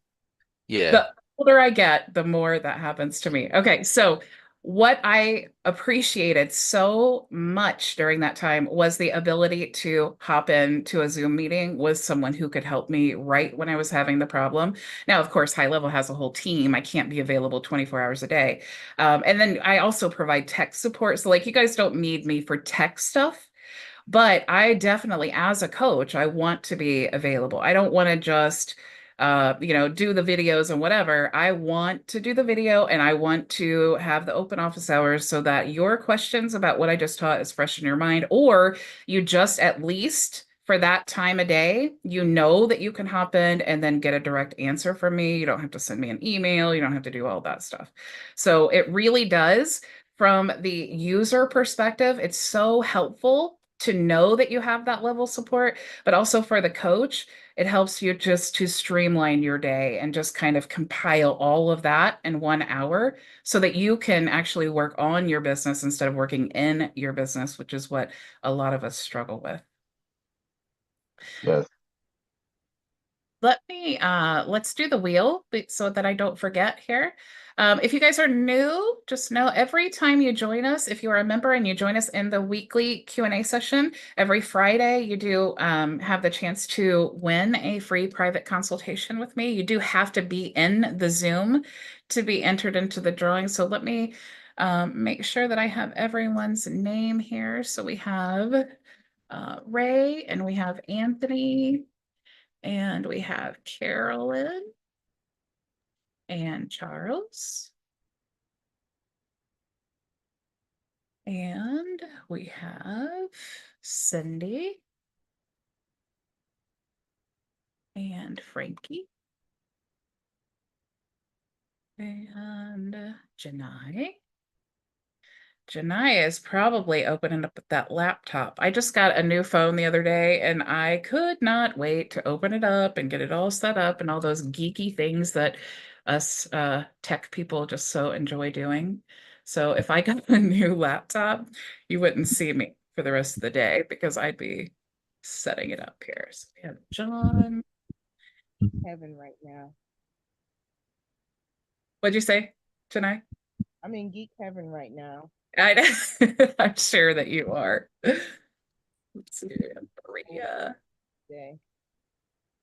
Yeah. the older I get, the more that happens to me. Okay, so what I appreciated so much during that time was the ability to hop into a Zoom meeting with someone who could help me right when I was having the problem. Now, of course, HighLevel has a whole team. I can't be available 24 hours a day. And then I also provide tech support. So, like, you guys don't need me for tech stuff. But I definitely, as a coach, I want to be available. I don't want to just, do the videos and whatever. I want to do the video and I want to have the open office hours so that your questions about what I just taught is fresh in your mind, or you just at least for that time of day, you know that you can hop in and then get a direct answer from me. You don't have to send me an email. You don't have to do all that stuff. So it really does. From the user perspective, it's so helpful to know that you have that level of support, but also for the coach, it helps you just to streamline your day and just kind of compile all of that in 1 hour so that you can actually work on your business instead of working in your business, which is what a lot of us struggle with. Yes. Let's do the wheel so that I don't forget here. If you guys are new, just know every time you join us, if you are a member and you join us in the weekly Q&A session, every Friday, you do have the chance to win a free private consultation with me. You do have to be in the Zoom to be entered into the drawing. So let me make sure that I have everyone's name here. So we have Ray and we have Anthony. And we have Carolyn and Charles. And we have Cindy and Frankie and Janai. Janai is probably opening up that laptop. I just got a new phone the other day and I could not wait to open it up and get it all set up and all those geeky things that us tech people just so enjoy doing. So if I got a new laptop, you wouldn't see me for the rest of the day because I'd be setting it up here. So we have John. Heaven right now. What'd you say, Janai? I'm in geek heaven right now. I'm sure that you are. Let's see, Maria Day.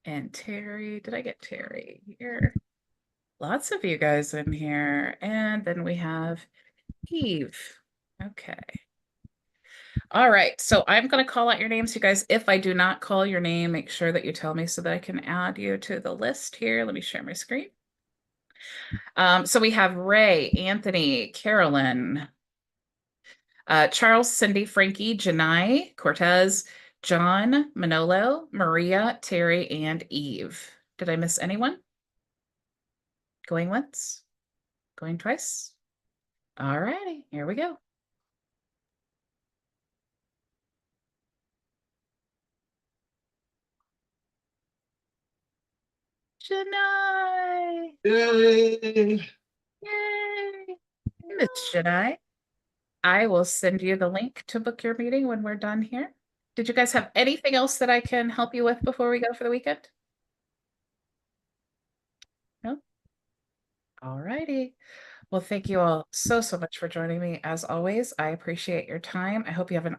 and Terry. Did I get Terry here? Lots of you guys in here. And then we have Eve. Okay. All right. So I'm going to call out your names, you guys. If I do not call your name, make sure that you tell me so that I can add you to the list here. Let me share my screen. So we have Ray, Anthony, Carolyn, Charles, Cindy, Frankie, Janai, Cortez, John, Manolo, Maria, Terry, and Eve. Did I miss anyone? Going once? Going twice? All righty, here we go. Janai! Yay. Yay! Miss Janai. I will send you the link to book your meeting when we're done here. Did you guys have anything else that I can help you with before we go for the weekend? No? All righty. Well, thank you all so much for joining me. As always, I appreciate your time. I hope you have an